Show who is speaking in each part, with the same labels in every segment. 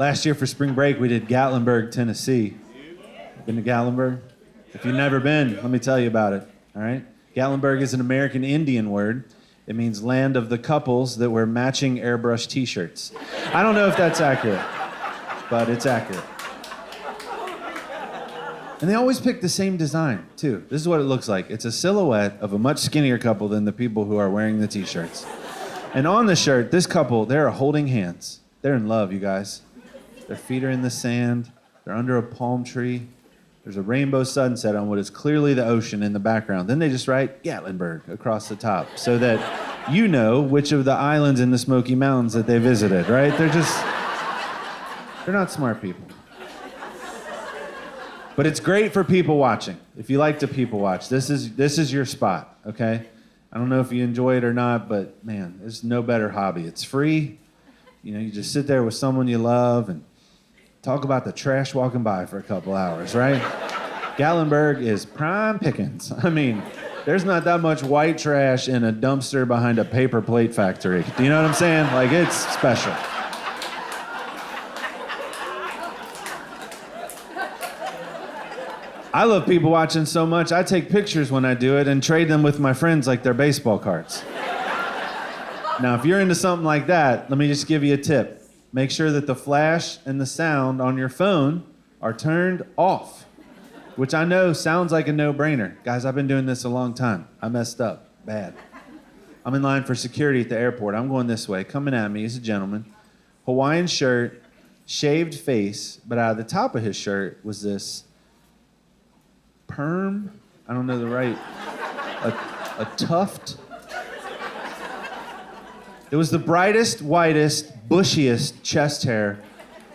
Speaker 1: Last year for spring break, we did Gatlinburg, Tennessee. Been to Gatlinburg? If you've never been, let me tell you about it, all right? Gatlinburg is an American Indian word. It means land of the couples that wear matching airbrush t-shirts. I don't know if that's accurate, but it's accurate. And they always pick the same design, too. This is what it looks like. It's a silhouette of a much skinnier couple than the people who are wearing the t-shirts. And on the shirt, this couple, they're holding hands. They're in love, you guys. Their feet are in the sand. They're under a palm tree. There's a rainbow sunset on what is clearly the ocean in the background. Then they just write Gatlinburg across the top so that you know which of the islands in the Smoky Mountains that they visited, right? They're not smart people. But it's great for people watching. If you like to people watch, this is your spot, okay? I don't know if you enjoy it or not, but man, there's no better hobby. It's free. You know, you just sit there with someone you love and talk about the trash walking by for a couple hours, right? Gatlinburg is prime pickings. I mean, there's not that much white trash in a dumpster behind a paper plate factory. Do you know what I'm saying? Like, it's special. I love people watching so much, I take pictures when I do it and trade them with my friends like they're baseball cards. Now, if you're into something like that, let me just give you a tip. Make sure that the flash and the sound on your phone are turned off, which I know sounds like a no-brainer. Guys, I've been doing this a long time. I messed up bad. I'm in line for security at the airport. I'm going this way. Coming at me is a gentleman. Hawaiian shirt, shaved face, but out of the top of his shirt was this perm, I don't know the right, a tuft. It was the brightest, whitest, bushiest chest hair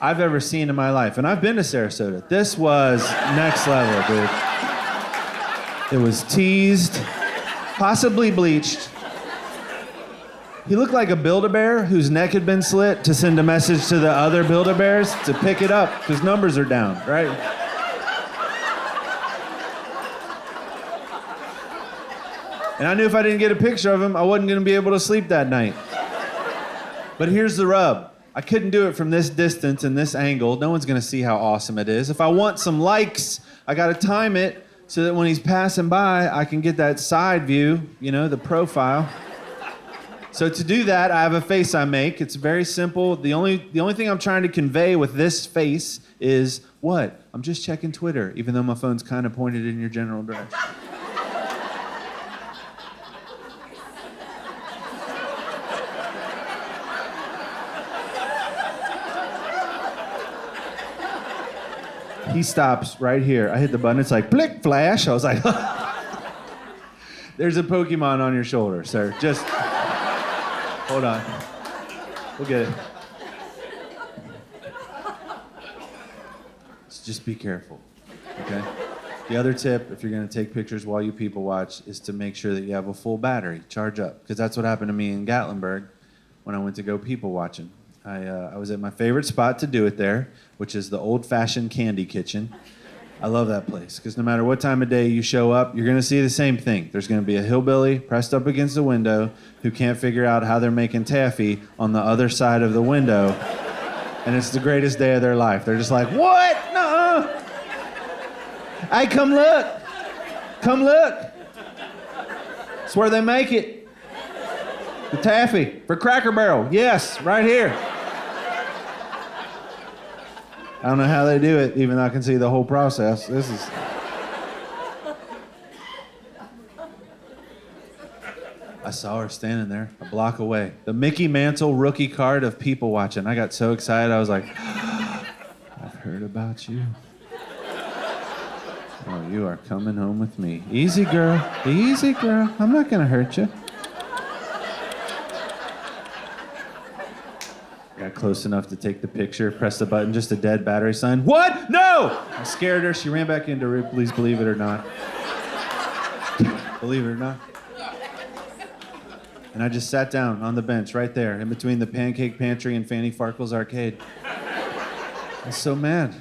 Speaker 1: I've ever seen in my life. And I've been to Sarasota. This was next level, dude. It was teased, possibly bleached. He looked like a Build-A-Bear whose neck had been slit to send a message to the other Build-A-Bears to pick it up because numbers are down, right? And I knew if I didn't get a picture of him, I wasn't going to be able to sleep that night. But here's the rub. I couldn't do it from this distance and this angle. No one's going to see how awesome it is. If I want some likes, I got to time it so that when he's passing by, I can get that side view, you know, the profile. So to do that, I have a face I make. It's very simple. The only thing I'm trying to convey with this face is what? I'm just checking Twitter, even though my phone's kind of pointed in your general direction. He stops right here. I hit the button. It's like, blick, flash. I was like, there's a Pokemon on your shoulder, sir. Just hold on. We'll get it. Just be careful, okay? The other tip, if you're going to take pictures while you people watch, is to make sure that you have a full battery. Charge up. Because that's what happened to me in Gatlinburg when I went to go people watching. I was at my favorite spot to do it there, which is the old-fashioned candy kitchen. I love that place, because no matter what time of day you show up, you're going to see the same thing. There's going to be a hillbilly pressed up against the window who can't figure out how they're making taffy on the other side of the window, and it's the greatest day of their life. They're just like, what? Nuh-uh. Hey, come look. Come look. It's where they make it. The taffy for Cracker Barrel. Yes, right here. I don't know how they do it, even though I can see the whole process. This is... I saw her standing there a block away. The Mickey Mantle rookie card of people watching. I got so excited, I was like, I've heard about you. Oh, you are coming home with me. Easy, girl. Easy, girl. I'm not going to hurt you. Got close enough to take the picture, press the button, just a dead battery sign. What? No! I scared her. She ran back into Ripley's, believe it or not. Believe it or not. And I just sat down on the bench right there in between the Pancake Pantry and Fanny Farkle's arcade. I was so mad,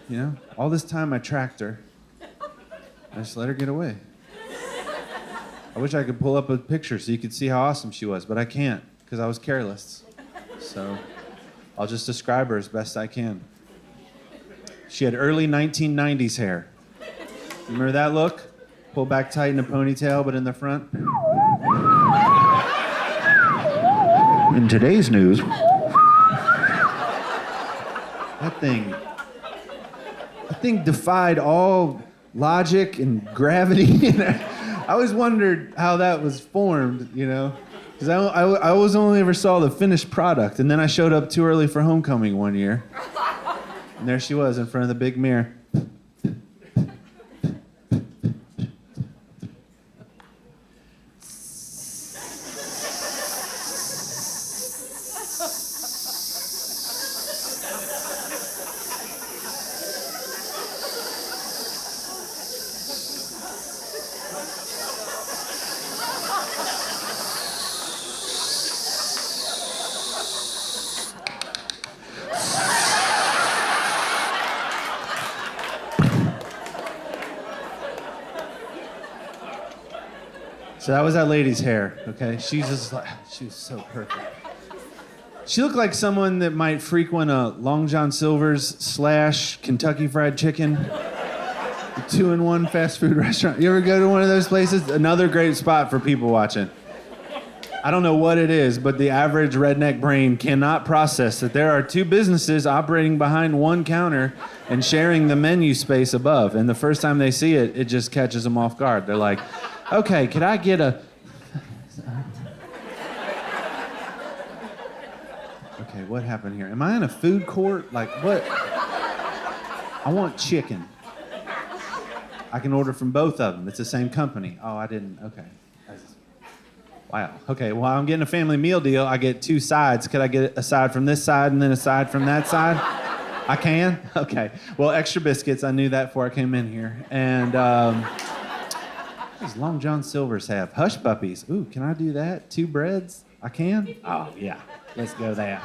Speaker 1: you know? All this time I tracked her. I just let her get away. I wish I could pull up a picture so you could see how awesome she was, but I can't because I was careless. So I'll just describe her as best I can. She had early 1990s hair. Remember that look? Pulled back tight in a ponytail, but in the front. In today's news, that thing defied all logic and gravity. I always wondered how that was formed, you know? Because I always only ever saw the finished product, and then I showed up too early for homecoming one year. And there she was in front of the big mirror. So that was that lady's hair, okay? She was so perfect. She looked like someone that might frequent a Long John Silver's / Kentucky Fried Chicken, 2-in-1 fast food restaurant. You ever go to one of those places? Another great spot for people watching. I don't know what it is, but the average redneck brain cannot process that there are two businesses operating behind one counter and sharing the menu space above. And the first time they see it, it just catches them off guard. They're like, okay, could I get a... Okay, what happened here? Am I in a food court? Like, what? I want chicken. I can order from both of them. It's the same company. Oh, I didn't. Okay. Wow. Okay, well, I'm getting a family meal deal. I get 2 sides. Could I get a side from this side and then a side from that side? I can? Okay. Well, extra biscuits. I knew that before I came in here. And what does Long John Silver's have? Hush puppies. Ooh, can I do that? 2 breads? I can? Oh, yeah. Let's go that.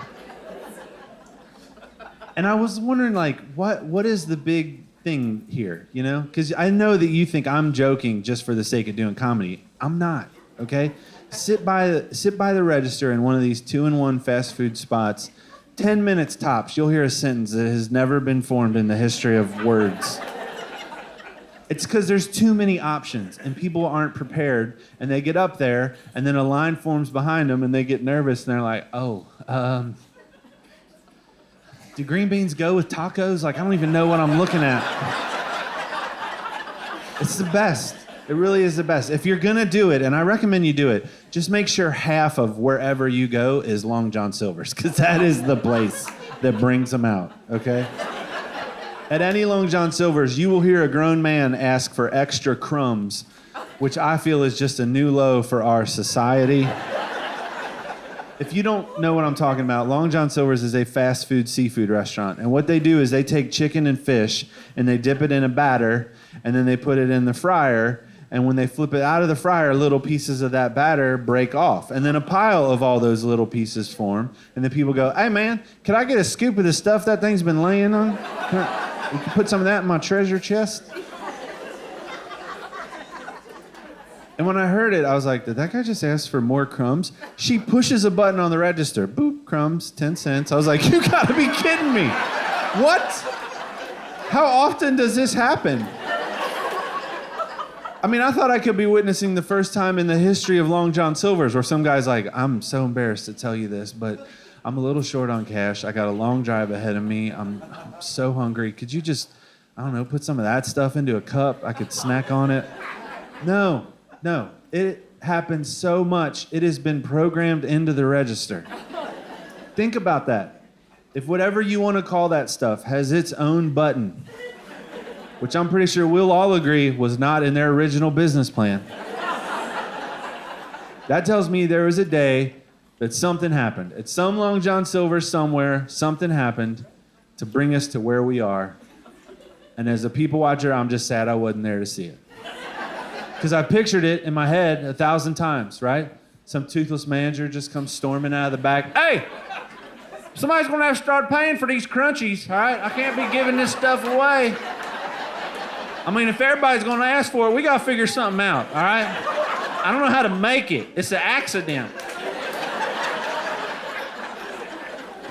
Speaker 1: And I was wondering, like, what is the big thing here, you know? Because I know that you think I'm joking just for the sake of doing comedy. I'm not, okay? Sit by the register in one of these 2-in-1 fast food spots. 10 minutes tops, you'll hear a sentence that has never been formed in the history of words. It's because there's too many options, and people aren't prepared, and they get up there, and then a line forms behind them, and they get nervous, and they're like, oh, do green beans go with tacos? Like, I don't even know what I'm looking at. It's the best. It really is the best. If you're gonna do it, and I recommend you do it, just make sure half of wherever you go is Long John Silver's, because that is the place that brings them out, okay? At any Long John Silver's, you will hear a grown man ask for extra crumbs, which I feel is just a new low for our society. If you don't know what I'm talking about, Long John Silver's is a fast food seafood restaurant. And what they do is they take chicken and fish and they dip it in a batter and then they put it in the fryer. And when they flip it out of the fryer, little pieces of that batter break off. And then a pile of all those little pieces form. And then people go, hey man, can I get a scoop of the stuff that thing's been laying on? You can put some of that in my treasure chest? And when I heard it, I was like, did that guy just ask for more crumbs? She pushes a button on the register. Boop, crumbs, 10 cents. I was like, you gotta be kidding me. What? How often does this happen? I mean, I thought I could be witnessing the first time in the history of Long John Silver's where some guy's like, I'm so embarrassed to tell you this, but I'm a little short on cash. I got a long drive ahead of me. I'm so hungry. Could you just, I don't know, put some of that stuff into a cup? I could snack on it. No. It happens so much. It has been programmed into the register. Think about that. If whatever you want to call that stuff has its own button, which I'm pretty sure we'll all agree was not in their original business plan, that tells me there was a day that something happened. At some Long John Silver somewhere, something happened to bring us to where we are. And as a people watcher, I'm just sad I wasn't there to see it. Because I pictured it in my head 1,000 times, right? Some toothless manager just comes storming out of the back. Hey, somebody's gonna have to start paying for these crunchies, all right? I can't be giving this stuff away. I mean, if everybody's gonna ask for it, we gotta figure something out, all right? I don't know how to make it. It's an accident.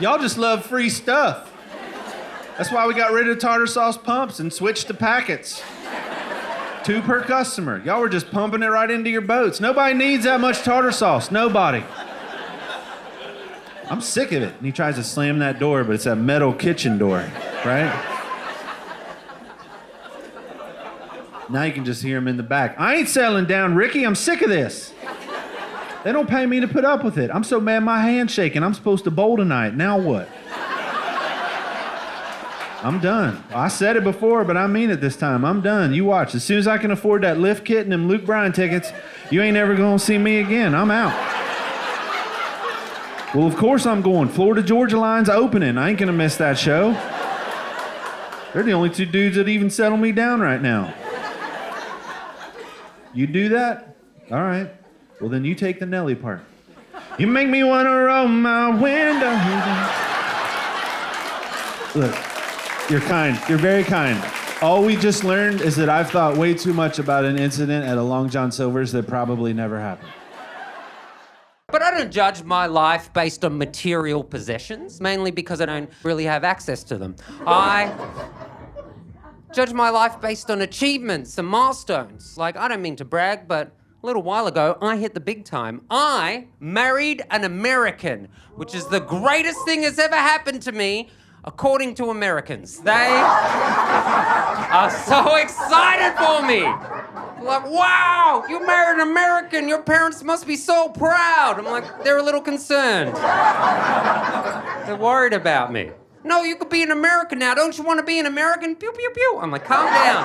Speaker 1: Y'all just love free stuff. That's why we got rid of tartar sauce pumps and switched to packets. 2 per customer. Y'all were just pumping it right into your boats. Nobody needs that much tartar sauce. Nobody. I'm sick of it. And he tries to slam that door, but it's that metal kitchen door, right? Now you can just hear him in the back. I ain't settling down, Ricky. I'm sick of this. They don't pay me to put up with it. I'm so mad my hand's shaking. I'm supposed to bowl tonight. Now what? I'm done. I said it before, but I mean it this time. I'm done. You watch. As soon as I can afford that lift kit and them Luke Bryan tickets, you ain't ever gonna see me again. I'm out. Well, of course I'm going. Florida-Georgia line's opening. I ain't gonna miss that show. They're the only 2 dudes that even settle me down right now. You do that? All right. Well, then you take the Nelly part. You make me want to roll my window. Look, you're kind. You're very kind. All we just learned is that I've thought way too much about an incident at a Long John Silver's that probably never happened.
Speaker 2: But I don't judge my life based on material possessions, mainly because I don't really have access to them. I judge my life based on achievements and milestones. Like, I don't mean to brag, but a little while ago, I hit the big time. I married an American, which is the greatest thing that's ever happened to me, according to Americans. They are so excited for me. Like, wow, you married an American. Your parents must be so proud. I'm like, they're a little concerned. They're worried about me. No, you could be an American now. Don't you want to be an American? Pew, pew, pew. I'm like, calm down.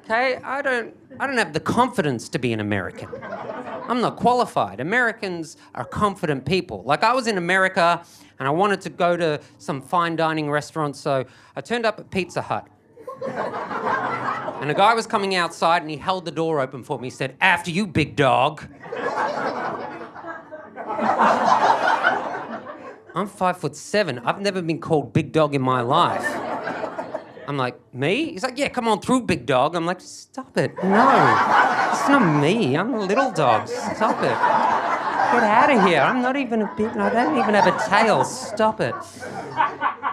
Speaker 2: Okay, I don't have the confidence to be an American. I'm not qualified. Americans are confident people. Like, I was in America and I wanted to go to some fine dining restaurant, so I turned up at Pizza Hut. And a guy was coming outside and he held the door open for me. He said, "After you, big dog." I'm 5'7". I've never been called big dog in my life. I'm like, me? He's like, "Yeah, come on through, big dog." I'm like, stop it. No, it's not me. I'm a little dog. Stop it. Get out of here. I'm not even a big, I don't even have a tail. Stop it.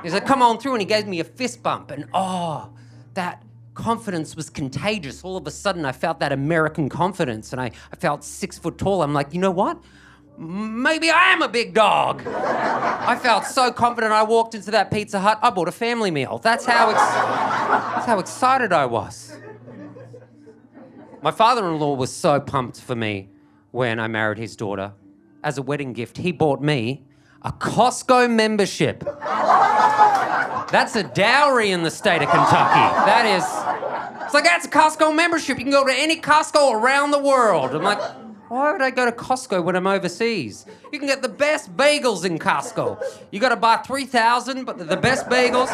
Speaker 2: He's like, "Come on through," and he gave me a fist bump. And that confidence was contagious. All of a sudden, I felt that American confidence, and I felt 6 foot tall. I'm like, you know what? Maybe I am a big dog. I felt so confident. I walked into that Pizza Hut. I bought a family meal. That's how excited I was. My father-in-law was so pumped for me when I married his daughter. As a wedding gift, he bought me a Costco membership. That's a dowry in the state of Kentucky. It's like, that's a Costco membership. You can go to any Costco around the world. I'm like, why would I go to Costco when I'm overseas? You can get the best bagels in Costco. You got to buy 3,000, but they're the best bagels.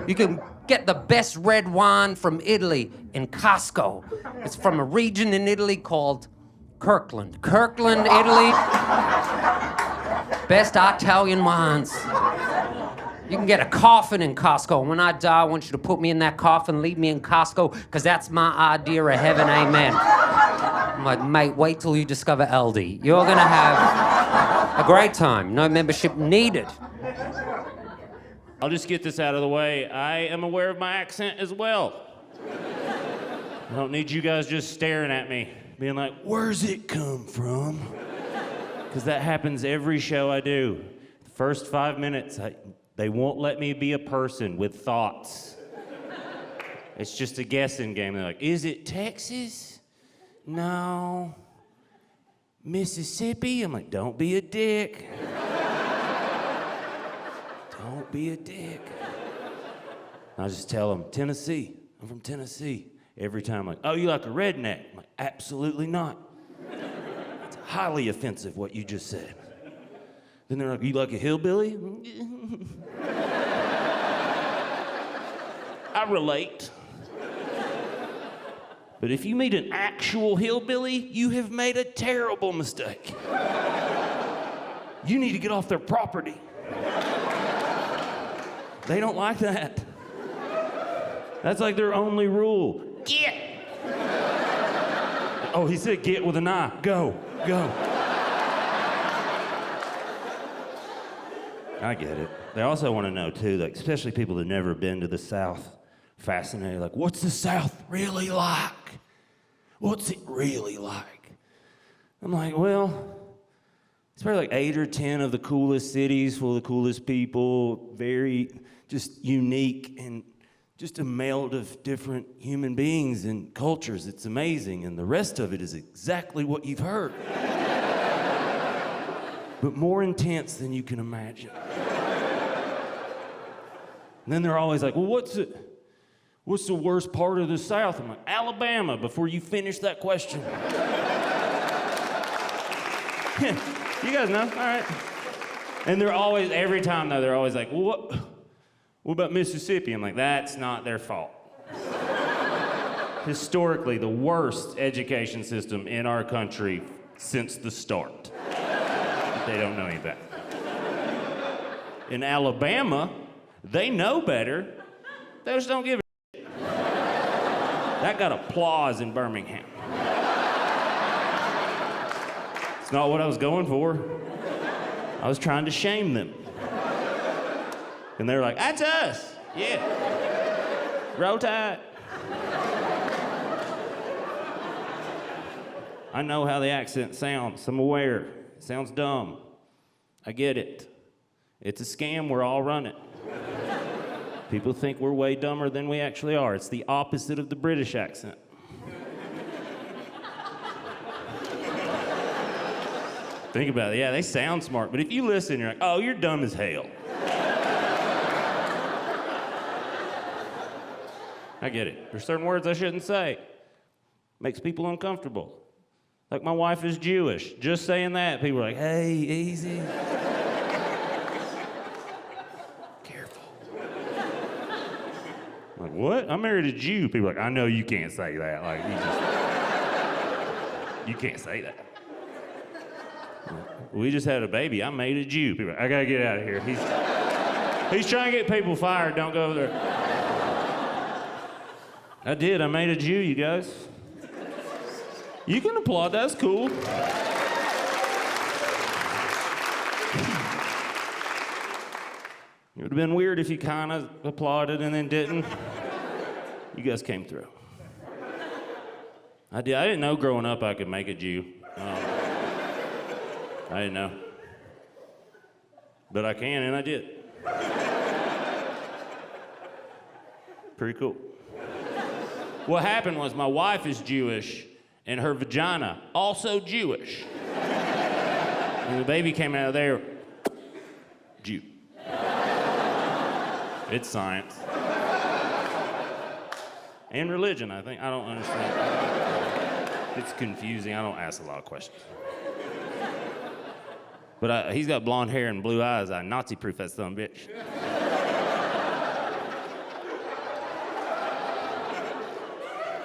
Speaker 2: You can get the best red wine from Italy in Costco. It's from a region in Italy called Kirkland. Kirkland, Italy. Best Italian wines. You can get a coffin in Costco. When I die, I want you to put me in that coffin, leave me in Costco, because that's my idea of heaven, amen. I'm like, mate, wait till you discover Aldi. You're going to have a great time. No membership needed.
Speaker 3: I'll just get this out of the way. I am aware of my accent as well. I don't need you guys just staring at me, being like, "Where's it come from?" Because that happens every show I do. The first 5 minutes, they won't let me be a person with thoughts. It's just a guessing game. They're like, "Is it Texas? No. Mississippi?" I'm like, "Don't be a dick. Don't be a dick." I just tell them, "Tennessee. I'm from Tennessee." Every time, I'm like, "Oh, you like a redneck?" I'm like, "Absolutely not. It's highly offensive what you just said." Then they're like, "You like a hillbilly?" I relate. But if you meet an actual hillbilly, you have made a terrible mistake. You need to get off their property. They don't like that. That's like their only rule. Get. Oh, he said get with an I. Go, go. I get it. They also want to know, too, like, especially people that never been to the South, fascinated, like, what's the South really like? What's it really like? I'm like, well, it's probably like 8 or 10 of the coolest cities, full of the coolest people, very just unique and just a meld of different human beings and cultures. It's amazing, and the rest of it is exactly what you've heard. But more intense than you can imagine. And then they're always like, well, what's the worst part of the South? I'm like, Alabama, before you finish that question. You guys know, all right. And they're always, every time though, they're always like, well, what about Mississippi? I'm like, that's not their fault. Historically, the worst education system in our country since the start. They don't know any better. In Alabama, they know better. They just don't give a shit. That got applause in Birmingham. It's not what I was going for. I was trying to shame them. And they were like, that's us. Yeah. Roll Tide. I know how the accent sounds. I'm aware. It sounds dumb. I get it. It's a scam. We're all running. People think we're way dumber than we actually are. It's the opposite of the British accent. Think about it. Yeah, they sound smart, but if you listen, you're like, oh, you're dumb as hell. I get it. There's certain words I shouldn't say. Makes people uncomfortable. Like, my wife is Jewish. Just saying that, people are like, hey, easy. Careful. I'm like, what? I married a Jew. People are like, I know you can't say that. Like, you can't say that. We just had a baby. I made a Jew. People are like, I gotta get out of here. He's trying to get people fired. Don't go over there. I did. I made a Jew, you guys. You can applaud. That's cool. It would have been weird if you kind of applauded and then didn't. You guys came through. I didn't know growing up I could make a Jew. I didn't know. But I can, and I did. Pretty cool. What happened was my wife is Jewish, and her vagina also Jewish. And the baby came out of there, Jew. It's science. And religion, I think. I don't understand. It's confusing. I don't ask a lot of questions. But he's got blonde hair and blue eyes. I Nazi-proof that son of a bitch.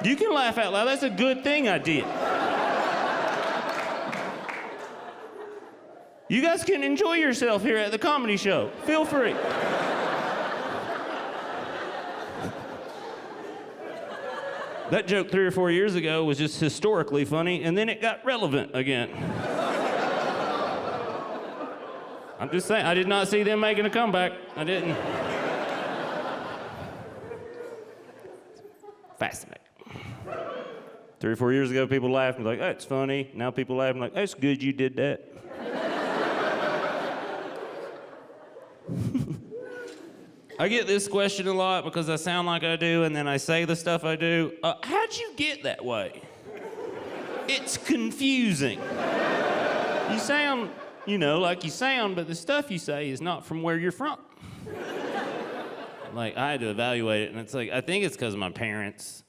Speaker 3: You can laugh out loud. That's a good thing I did. You guys can enjoy yourself here at the comedy show. Feel free. That joke 3 or 4 years ago was just historically funny, and then it got relevant again. I'm just saying, I did not see them making a comeback. I didn't. Fascinating. 3 or 4 years ago, people laughed and were like, that's funny. Now people laugh and like, that's good you did that. I get this question a lot because I sound like I do and then I say the stuff I do. How'd you get that way? It's confusing. You sound, like you sound, but the stuff you say is not from where you're from. Like, I had to evaluate it, and it's like, I think it's because my parents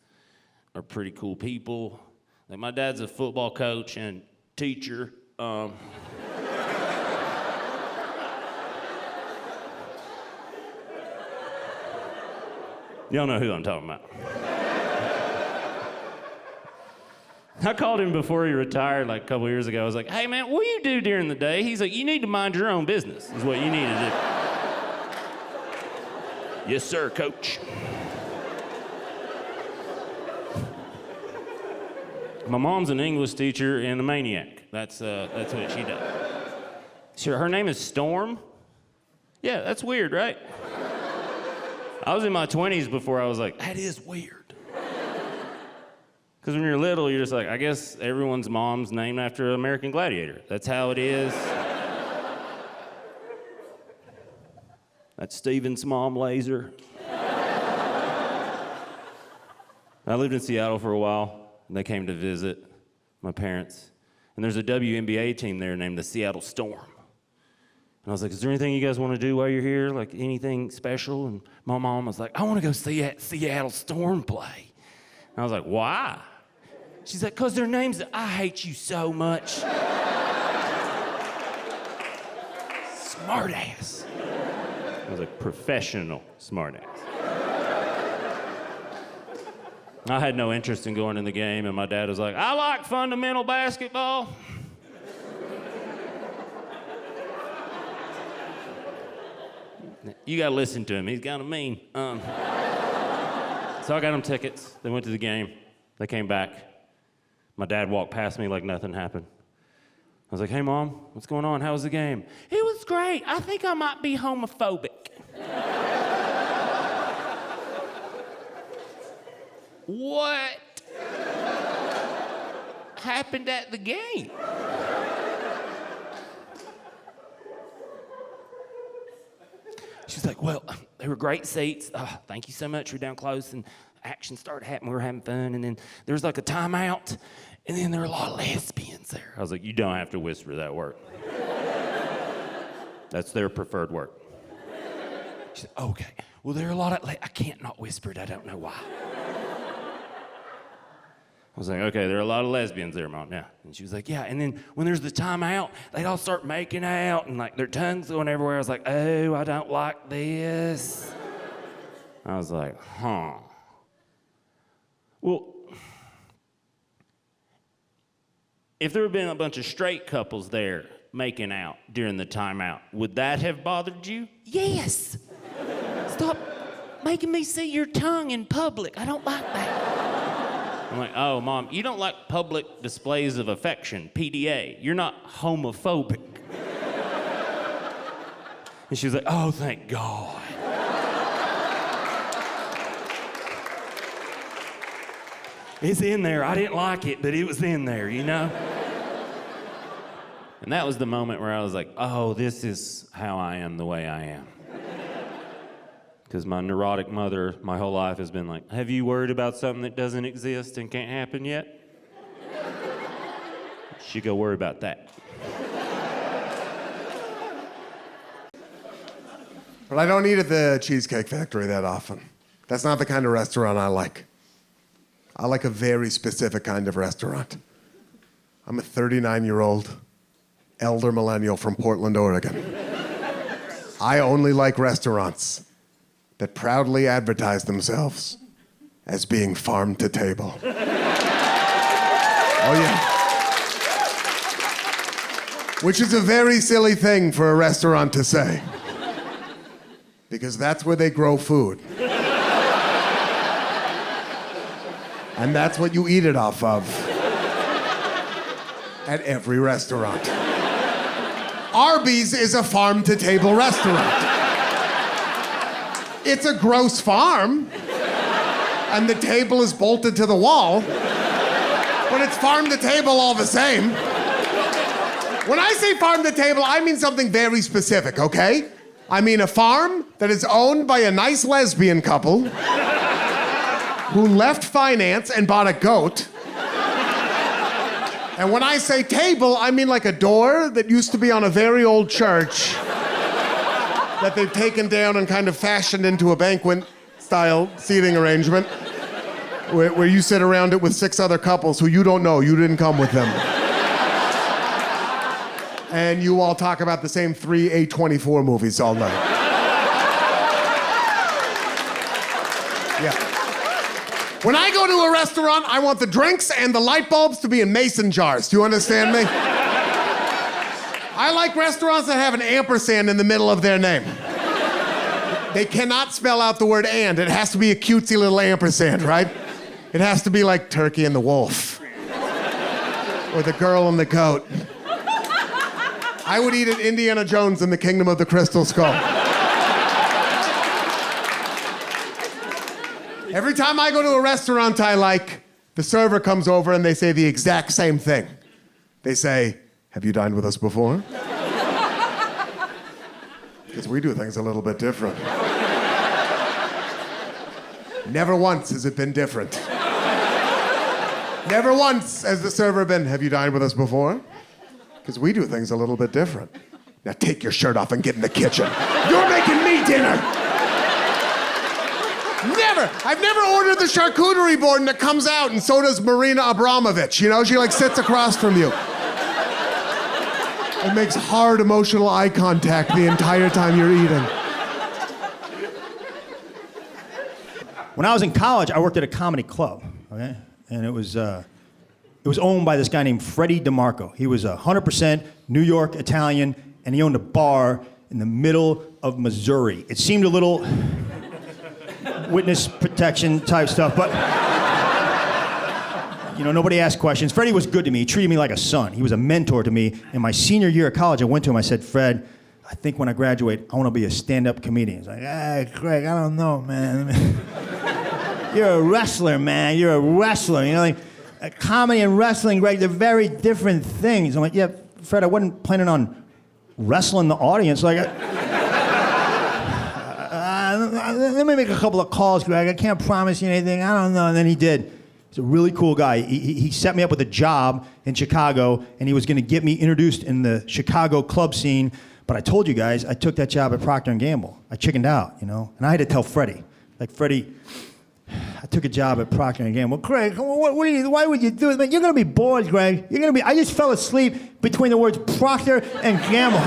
Speaker 3: are pretty cool people. Like, my dad's a football coach and teacher. Y'all know who I'm talking about. I called him before he retired, like a couple years ago. I was like, hey, man, what do you do during the day? He's like, you need to mind your own business, is what you need to do. Yes, sir, coach. My mom's an English teacher and a maniac. That's what she does. Sure, her name is Storm, Yeah, that's weird, right? I was in my 20s before I was like, that is weird. Because when you're little, you're just like, I guess everyone's mom's named after an American Gladiator. That's how it is. That's Steven's mom, Laser. I lived in Seattle for a while, and they came to visit my parents. And there's a WNBA team there named the Seattle Storm. And I was like, is there anything you guys want to do while you're here? Like anything special? And my mom was like, I want to go see that Seattle Storm play. And I was like, why? She's like, because their name's, I hate you so much. Smart ass. I was like, professional smart ass. I had no interest in going in the game, and my dad was like, I like fundamental basketball. You gotta listen to him, he's kind of mean. So I got them tickets, they went to the game, they came back. My dad walked past me like nothing happened. I was like, hey Mom, what's going on? How was the game? It was great, I think I might be homophobic. What happened at the game? She's like, well, they were great seats. Thank you so much. We're down close, and action started happening. We were having fun, and then there was like a timeout, and then there were a lot of lesbians there. I was like, you don't have to whisper that word. That's their preferred word. She said, okay. Well, there are a lot of, I can't not whisper it. I don't know why. I was like, okay, there are a lot of lesbians there, Mom, yeah. And she was like, yeah, and then when there's the timeout, they'd all start making out and like their tongues going everywhere. I was like, oh, I don't like this. I was like, huh. Well, if there had been a bunch of straight couples there making out during the timeout, would that have bothered you? Yes. Stop making me see your tongue in public. I don't like that. I'm like, oh, Mom, you don't like public displays of affection, PDA. You're not homophobic. And she was like, oh, thank God. It's in there. I didn't like it, but it was in there, you know? And that was the moment where I was like, oh, this is how I am the way I am. Because my neurotic mother, my whole life, has been like, have you worried about something that doesn't exist and can't happen yet? She go worry about that.
Speaker 4: But I don't eat at the Cheesecake Factory that often. That's not the kind of restaurant I like. I like a very specific kind of restaurant. I'm a 39-year-old elder millennial from Portland, Oregon. I only like restaurants that proudly advertise themselves as being farm to table. Oh, yeah. Which is a very silly thing for a restaurant to say, because that's where they grow food. And that's what you eat it off of at every restaurant. Arby's is a farm to table restaurant. It's a gross farm, and the table is bolted to the wall, but it's farm to table all the same. When I say farm to table, I mean something very specific, okay? I mean a farm that is owned by a nice lesbian couple who left finance and bought a goat. And when I say table, I mean like a door that used to be on a very old church that they've taken down and kind of fashioned into a banquet-style seating arrangement where you sit around it with 6 other couples who you don't know, you didn't come with them. And you all talk about the same 3 A24 movies all night. Yeah. When I go to a restaurant, I want the drinks and the light bulbs to be in mason jars. Do you understand me? I like restaurants that have an ampersand in the middle of their name. They cannot spell out the word and. It has to be a cutesy little ampersand, right? It has to be like Turkey and the Wolf. Or the Girl and the Goat. I would eat at Indiana Jones in the Kingdom of the Crystal Skull. Every time I go to a restaurant I like, the server comes over and they say the exact same thing. They say, have you dined with us before? Because we do things a little bit different. Never once has it been different. Never once has the server been, have you dined with us before? Because we do things a little bit different. Now take your shirt off and get in the kitchen. You're making me dinner. Never. I've never ordered the charcuterie board and it comes out, and so does Marina Abramovich. You know, she like sits across from you. It makes hard emotional eye contact the entire time you're eating.
Speaker 5: When I was in college, I worked at a comedy club, okay? And it was owned by this guy named Freddie DeMarco. He was 100% New York Italian, and he owned a bar in the middle of Missouri. It seemed a little witness protection type stuff, but you know, nobody asked questions. Freddie was good to me. He treated me like a son. He was a mentor to me. In my senior year of college, I went to him. I said, Fred, I think when I graduate, I want to be a stand-up comedian. He's like, hey, Craig, I don't know, man. You're a wrestler, man. You're a wrestler. You know, like comedy and wrestling, Greg, they're very different things. I'm like, yeah, Fred, I wasn't planning on wrestling the audience. Like, let me make a couple of calls, Greg. I can't promise you anything. I don't know. And then he did. He's a really cool guy. He set me up with a job in Chicago, and he was going to get me introduced in the Chicago club scene. But I told you guys, I took that job at Procter & Gamble. I chickened out, you know? And I had to tell Freddie. Like, Freddie, I took a job at Procter & Gamble. Greg, why would you do it? Man, you're going to be bored, Greg. You're going to be... I just fell asleep between the words Procter and Gamble.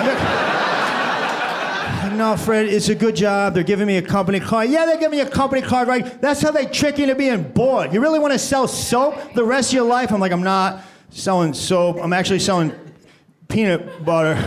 Speaker 5: No, Fred, it's a good job. They're giving me a company car. Yeah, they're giving me a company car, right? That's how they trick you into being bored. You really want to sell soap the rest of your life? I'm like, I'm not selling soap. I'm actually selling peanut butter.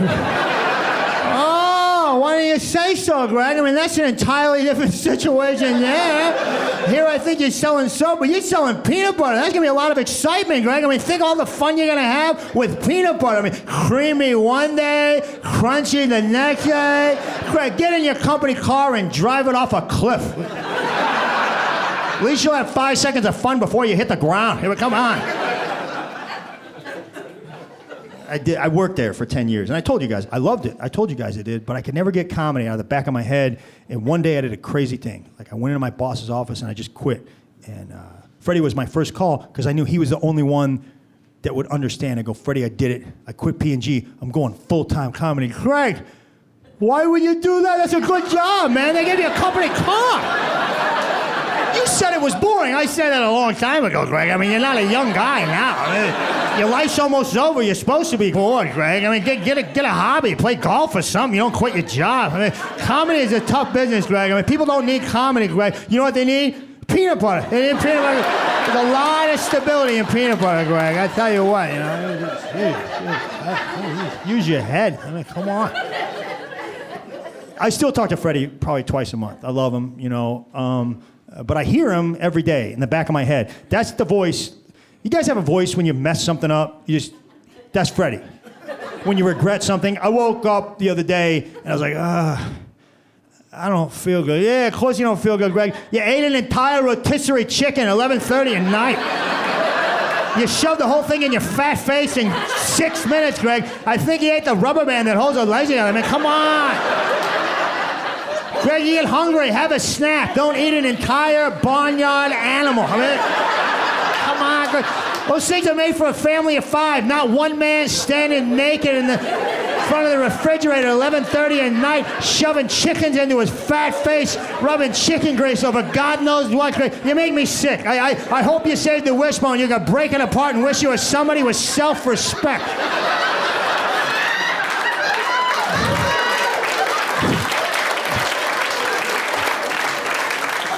Speaker 5: Oh, why didn't you say so, Greg? I mean, that's an entirely different situation there. Here I think you're selling soap, but you're selling peanut butter. That's going to be a lot of excitement, Greg. I mean, think all the fun you're going to have with peanut butter. I mean, creamy one day, crunchy the next day. Greg, get in your company car and drive it off a cliff. At least you'll have 5 seconds of fun before you hit the ground. Here, come on. I worked there for 10 years, and I told you guys, I loved it. I told you guys I did, but I could never get comedy out of the back of my head, and one day I did a crazy thing. Like, I went into my boss's office, and I just quit. And Freddie was my first call, because I knew he was the only one that would understand. I go, Freddie, I did it. I quit P&G. I'm going full-time comedy. Craig, why would you do that? That's a good job, man. They gave you a company car. You said it was boring. I said that a long time ago, Greg. I mean, you're not a young guy now. I mean, your life's almost over. You're supposed to be bored, Greg. I mean, get a hobby. Play golf or something. You don't quit your job. I mean, comedy is a tough business, Greg. I mean, people don't need comedy, Greg. You know what they need? Peanut butter. They need peanut butter. There's a lot of stability in peanut butter, Greg. I tell you what, you know. Use your head. I mean, come on. I still talk to Freddie probably twice a month. I love him, you know. But I hear him every day in the back of my head. That's the voice. You guys have a voice when you mess something up? That's Freddie. When you regret something. I woke up the other day and I was like, I don't feel good. Yeah, of course you don't feel good, Greg. You ate an entire rotisserie chicken at 11:30 at night. You shoved the whole thing in your fat face in 6 minutes, Greg. I think you ate the rubber band that holds the legs together. I mean, come on. Greg, you get hungry, have a snack. Don't eat an entire barnyard animal. I mean, come on, Greg. Those things are made for a family of 5, not one man standing naked in the front of the refrigerator at 11:30 at night, shoving chickens into his fat face, rubbing chicken grease over God knows what. Greg, you make me sick. I hope you saved the wishbone. You could break it apart and wish you were somebody with self-respect.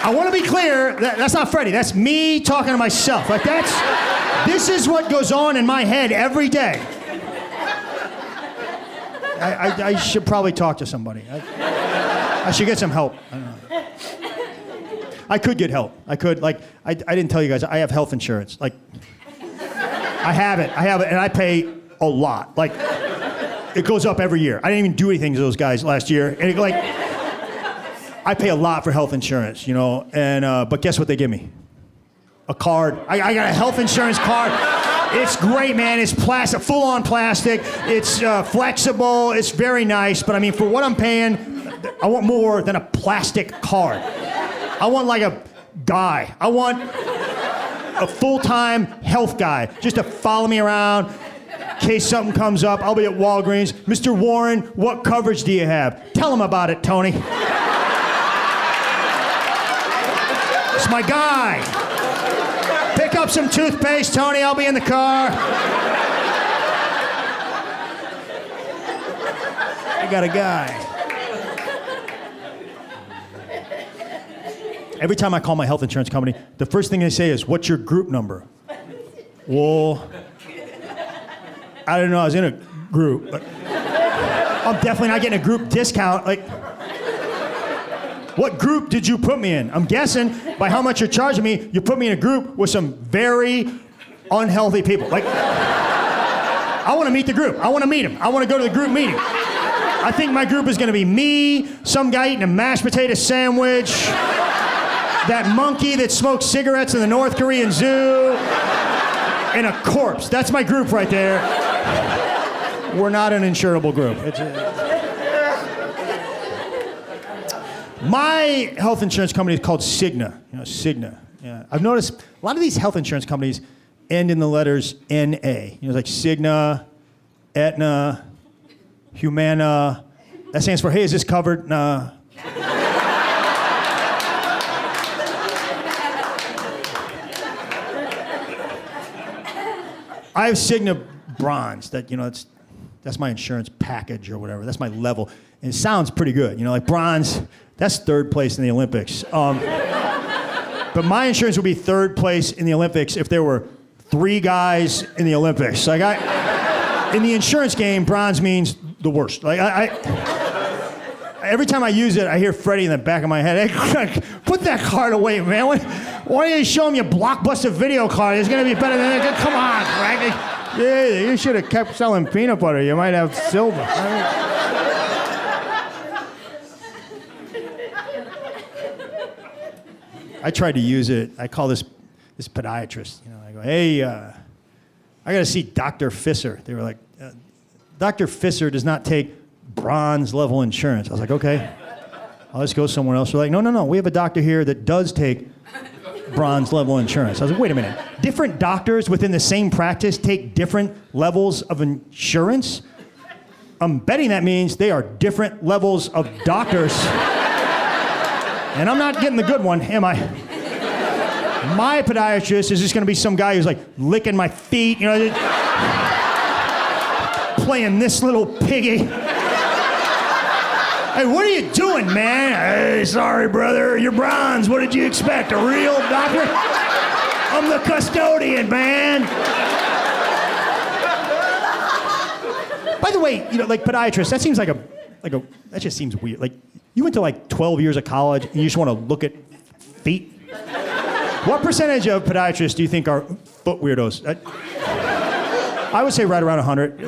Speaker 5: I want to be clear, that's not Freddie, that's me talking to myself. Like this is what goes on in my head every day. I should probably talk to somebody. I should get some help. I don't know. I could get help. I could, like, I didn't tell you guys, I have health insurance. Like, I have it, and I pay a lot. Like, it goes up every year. I didn't even do anything to those guys last year. And like, I pay a lot for health insurance, you know, and but guess what they give me? A card. I got a health insurance card. It's great, man. It's plastic, full-on plastic. It's flexible. It's very nice. But I mean, for what I'm paying, I want more than a plastic card. I want like a guy. I want a full-time health guy just to follow me around. In case something comes up, I'll be at Walgreens. Mr. Warren, what coverage do you have? Tell him about it, Tony. It's my guy. Pick up some toothpaste, Tony. I'll be in the car. I got a guy. Every time I call my health insurance company, the first thing they say is, "What's your group number?" Well, I didn't know I was in a group. But I'm definitely not getting a group discount. Like, what group did you put me in? I'm guessing by how much you're charging me, you put me in a group with some very unhealthy people. Like, I want to meet the group. I want to meet them. I want to go to the group meeting. I think my group is going to be me, some guy eating a mashed potato sandwich, that monkey that smokes cigarettes in the North Korean zoo, and a corpse. That's my group right there. We're not an insurable group. My health insurance company is called Cigna. You know, Cigna. Yeah. I've noticed a lot of these health insurance companies end in the letters N-A. You know, like Cigna, Aetna, Humana. That stands for, hey, is this covered? Nah. I have Cigna Bronze. That, you know, that's my insurance package or whatever. That's my level. And it sounds pretty good. You know, like bronze, that's third place in the Olympics. But my insurance would be third place in the Olympics if there were 3 guys in the Olympics. Like in the insurance game, bronze means the worst. Like every time I use it, I hear Freddie in the back of my head, "Hey, put that card away, man. Why don't you show him your Blockbuster video card? It's gonna be better than that. Come on, Frank. Yeah, you should have kept selling peanut butter. You might have silver." I tried to use it. I call this podiatrist. You know, I go, "Hey, I got to see Dr. Fisser." They were like, "Dr. Fisser does not take bronze level insurance." I was like, "Okay, I'll just go somewhere else." They're like, No. We have a doctor here that does take bronze level insurance." I was like, "Wait a minute. Different doctors within the same practice take different levels of insurance? I'm betting that means they are different levels of doctors." And I'm not getting the good one, am I? My podiatrist is just going to be some guy who's like licking my feet, you know, playing this little piggy. "Hey, what are you doing, man?" "Hey, sorry, brother, you're bronze. What did you expect, a real doctor?" "I'm the custodian, man." By the way, you know, like podiatrist, that seems like that just seems weird. Like, you went to like 12 years of college and you just want to look at feet? What percentage of podiatrists do you think are foot weirdos? I would say right around 100.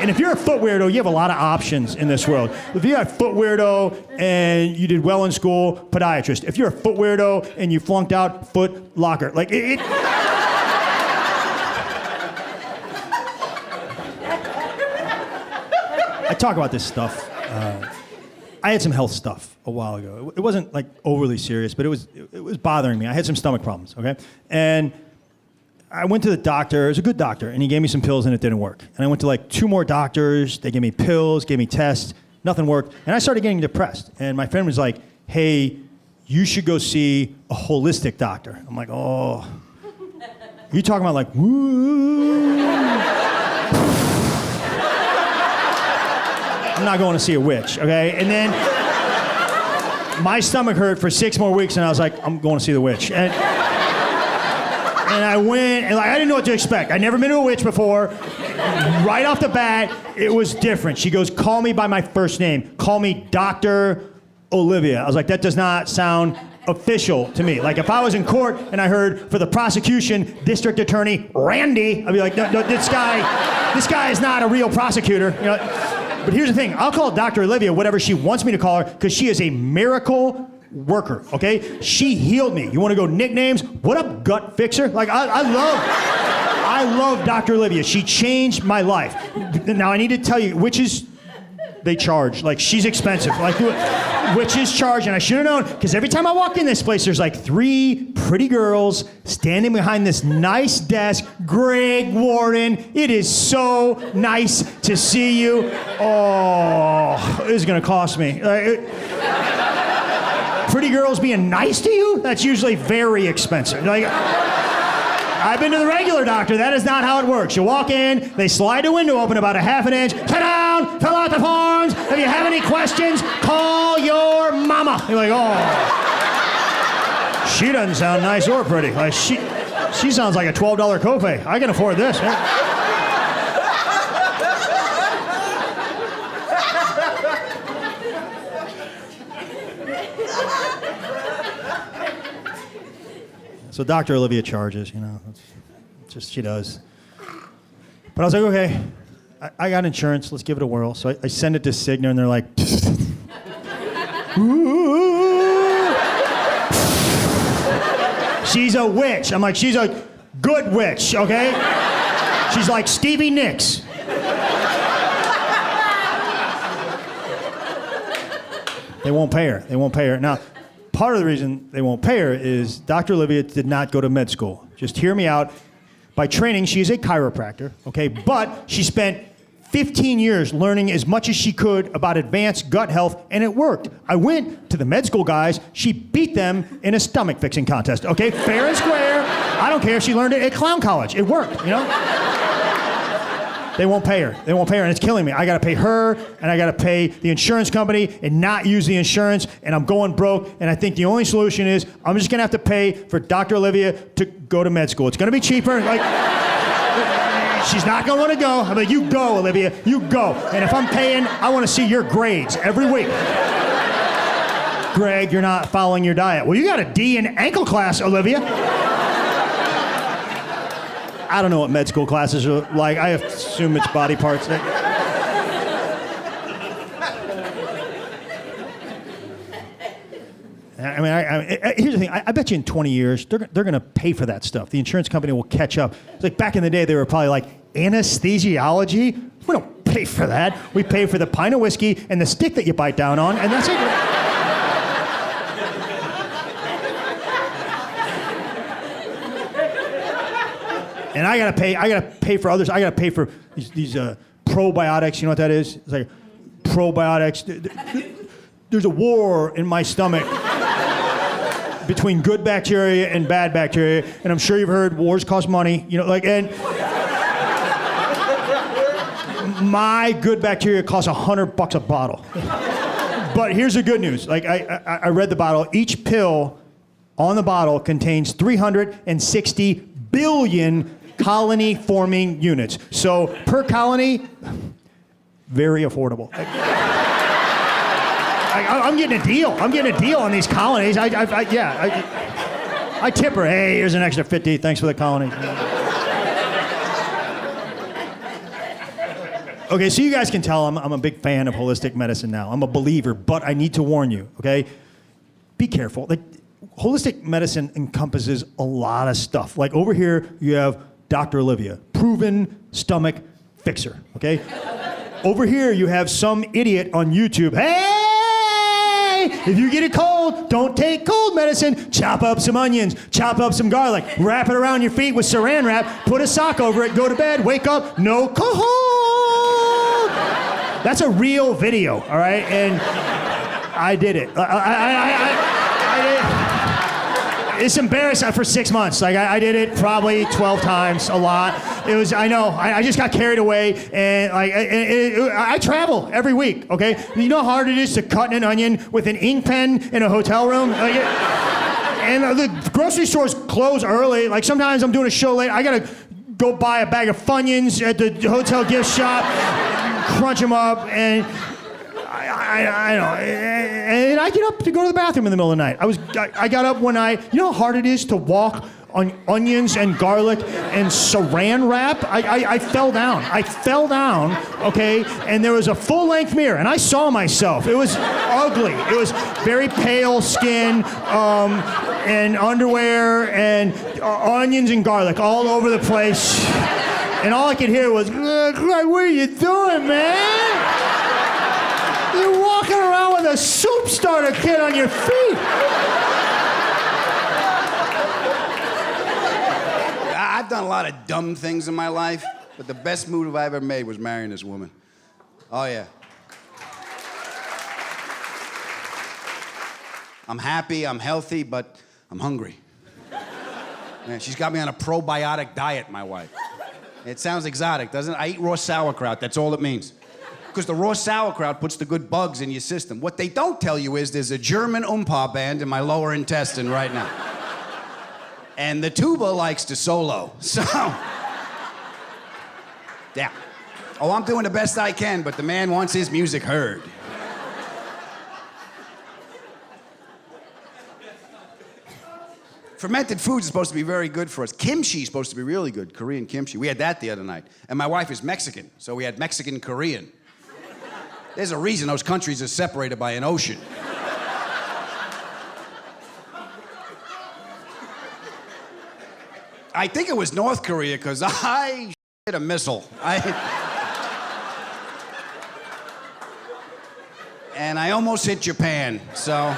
Speaker 5: And if you're a foot weirdo, you have a lot of options in this world. If you're a foot weirdo and you did well in school, podiatrist. If you're a foot weirdo and you flunked out, foot locker. Like, I talk about this stuff. I had some health stuff a while ago. It wasn't like overly serious, but it was bothering me. I had some stomach problems, okay? And I went to the doctor. It was a good doctor, and he gave me some pills, and it didn't work. And I went to like 2 more doctors. They gave me pills, gave me tests. Nothing worked. And I started getting depressed. And my friend was like, "Hey, you should go see a holistic doctor." I'm like, "Oh." Are you talking about like, woo? I'm not going to see a witch, okay? And then my stomach hurt for 6 more weeks, and I was like, "I'm going to see the witch." And I went, and like, I didn't know what to expect. I'd never been to a witch before. Right off the bat, it was different. She goes, "Call me by my first name. Call me Dr. Olivia." I was like, that does not sound official to me. Like, if I was in court and I heard for the prosecution, District Attorney Randy, I'd be like, no, this guy is not a real prosecutor. You know, But here's the thing. I'll call Dr. Olivia whatever she wants me to call her because she is a miracle worker, okay? She healed me. You want to go nicknames? What up, gut fixer? Like, I love Dr. Olivia. She changed my life. Now, I need to tell you, witches, they charge. Like, she's expensive. Like, witches charge, and I should have known, because every time I walk in this place, there's like 3 pretty girls standing behind this nice desk. Greg Warden, it is so nice to see you. Oh, this is going to cost me. Pretty girls being nice to you? That's usually very expensive. Like, I've been to the regular doctor. That is not how it works. You walk in, they slide the window open about a half an inch. Sit down, fill out the forms. If you have any questions, call your mama. You're like, oh. She doesn't sound nice or pretty. Like, she sounds like a $12 copay. I can afford this. So Dr. Olivia charges, you know, it's just she does. But I was like, okay, I got insurance, let's give it a whirl. So I send it to Cigna and they're like, ooh. She's a witch. I'm like, she's a good witch, okay? She's like Stevie Nicks. They won't pay her. They won't pay her. Now, part of the reason they won't pay her is Dr. Olivia did not go to med school. Just hear me out. By training, she is a chiropractor, okay? But she spent 15 years learning as much as she could about advanced gut health, and it worked. I went to the med school guys. She beat them in a stomach fixing contest, okay? Fair and square. I don't care if she learned it at clown college. It worked, you know? They won't pay her. They won't pay her, and it's killing me. I gotta pay her, and I gotta pay the insurance company and not use the insurance, and I'm going broke, and I think the only solution is I'm just gonna have to pay for Dr. Olivia to go to med school. It's gonna be cheaper. Like, she's not gonna wanna go. I'm like, you go, Olivia, you go. And if I'm paying, I wanna see your grades every week. Greg, you're not following your diet. Well, you got a D in ankle class, Olivia. I don't know what med school classes are like. I assume it's body parts. I mean, here's the thing. I bet you in 20 years, they're going to pay for that stuff. The insurance company will catch up. It's like back in the day, they were probably like, anesthesiology? We don't pay for that. We pay for the pint of whiskey and the stick that you bite down on, and that's it. And I gotta pay for others. I gotta pay for these probiotics. You know what that is? It's like probiotics. There's a war in my stomach between good bacteria and bad bacteria, and I'm sure you've heard wars cost money. You know, like, and my good bacteria costs $100 a bottle. But here's the good news. Like, I read the bottle. Each pill on the bottle contains 360 billion colony-forming units. So per colony, very affordable. I'm getting a deal. I'm getting a deal on these colonies. I tip her. Hey, here's an extra 50. Thanks for the colony. Okay, so you guys can tell I'm a big fan of holistic medicine now. I'm a believer, but I need to warn you, okay? Be careful. Like, holistic medicine encompasses a lot of stuff. Like over here, you have Dr. Olivia, proven stomach fixer, okay? Over here, you have some idiot on YouTube. Hey, if you get a cold, don't take cold medicine. Chop up some onions, chop up some garlic, wrap it around your feet with saran wrap, put a sock over it, go to bed, wake up, no cold. That's a real video, all right? And I did it. I did. It's embarrassing for 6 months. Like, I did it probably 12 times, a lot. It was, I know, I just got carried away, and like, I travel every week, okay? You know how hard it is to cut an onion with an ink pen in a hotel room? Like, and the grocery stores close early. Like, sometimes I'm doing a show late. I gotta go buy a bag of Funyuns at the hotel gift shop, crunch them up, and I know, and I get up to go to the bathroom in the middle of the night. I got up one night. You know how hard it is to walk onions and garlic and saran wrap. I fell down. I fell down, okay? And there was a full-length mirror, and I saw myself. It was ugly. It was very pale skin, and underwear, and onions and garlic all over the place. And all I could hear was, "What are you doing, man? You're walking around with a soup starter kit on your feet."
Speaker 6: I've done a lot of dumb things in my life, but the best move I ever made was marrying this woman. Oh, yeah. I'm happy, I'm healthy, but I'm hungry. Yeah, she's got me on a probiotic diet, my wife. It sounds exotic, doesn't it? I eat raw sauerkraut, that's all it means. Because the raw sauerkraut puts the good bugs in your system. What they don't tell you is there's a German Oompa band in my lower intestine right now. And the tuba likes to solo, so... Yeah. Oh, I'm doing the best I can, but the man wants his music heard. Fermented foods is supposed to be very good for us. Kimchi is supposed to be really good, Korean kimchi. We had that the other night. And my wife is Mexican, so we had Mexican-Korean. There's a reason those countries are separated by an ocean. I think it was North Korea, because I hit a missile. And I almost hit Japan, so...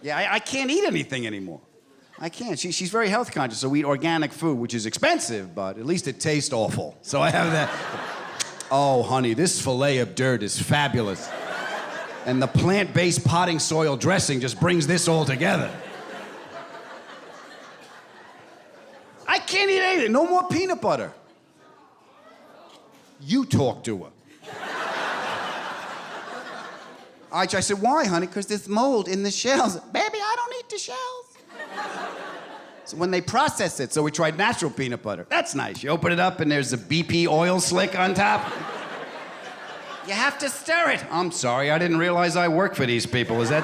Speaker 6: Yeah, I can't eat anything anymore. I can't. She's very health conscious, so we eat organic food, which is expensive, but at least it tastes awful. So I have that. Oh, honey, this filet of dirt is fabulous. And the plant-based potting soil dressing just brings this all together. I can't eat anything. No more peanut butter. You talk to her. I said, why, honey? Because there's mold in the shells. Baby, I don't eat the shells. So when they process it, so we tried natural peanut butter. That's nice. You open it up and there's a BP oil slick on top. You have to stir it. I'm sorry, I didn't realize I work for these people. Is that...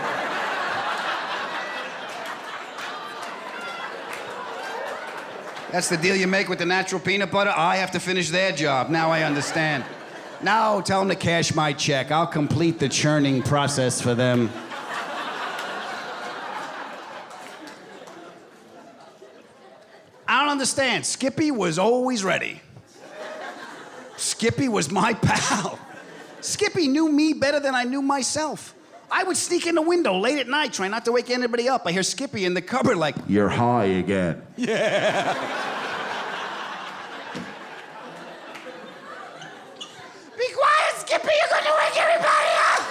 Speaker 6: That's the deal you make with the natural peanut butter? I have to finish their job. Now I understand. Now tell them to cash my check. I'll complete the churning process for them. I don't understand. Skippy was always ready. Skippy was my pal. Skippy knew me better than I knew myself. I would sneak in the window late at night, trying not to wake anybody up. I hear Skippy in the cupboard like,
Speaker 7: "You're high again."
Speaker 6: yeah. Be quiet, Skippy, you're gonna wake everybody up!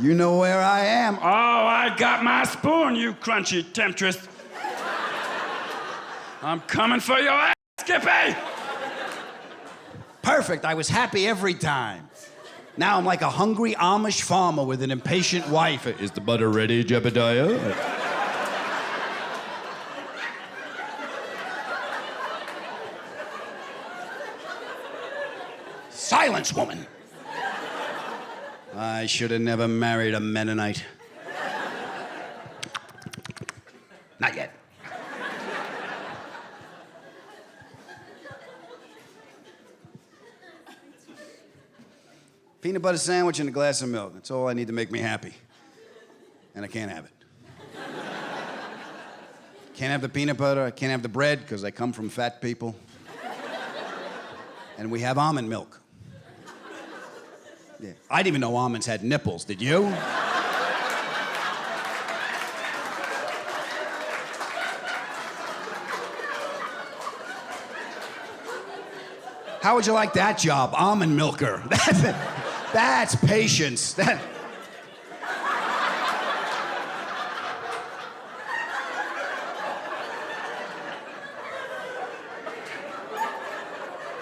Speaker 6: You know where I am. Oh, I got my spoon, you crunchy temptress. I'm coming for your ass, Skippy! Perfect, I was happy every time. Now I'm like a hungry Amish farmer with an impatient wife. Is the butter ready, Jebediah? Silence, woman. I should have never married a Mennonite. Not yet. Peanut butter sandwich and a glass of milk. That's all I need to make me happy. And I can't have it. Can't have the peanut butter, I can't have the bread, because I come from fat people. And we have almond milk. Yeah. I didn't even know almonds had nipples, did you? How would you like that job? Almond milker. That's patience. This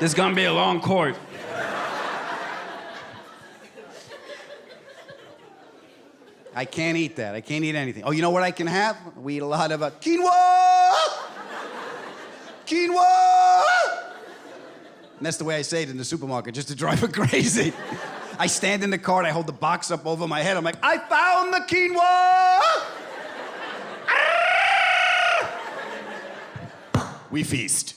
Speaker 6: is gonna be a long court. I can't eat that. I can't eat anything. Oh, you know what I can have? We eat a lot of quinoa! Quinoa! And that's the way I say it in the supermarket, just to drive her crazy. I stand in the car and I hold the box up over my head. I'm like, I found the quinoa! We feast.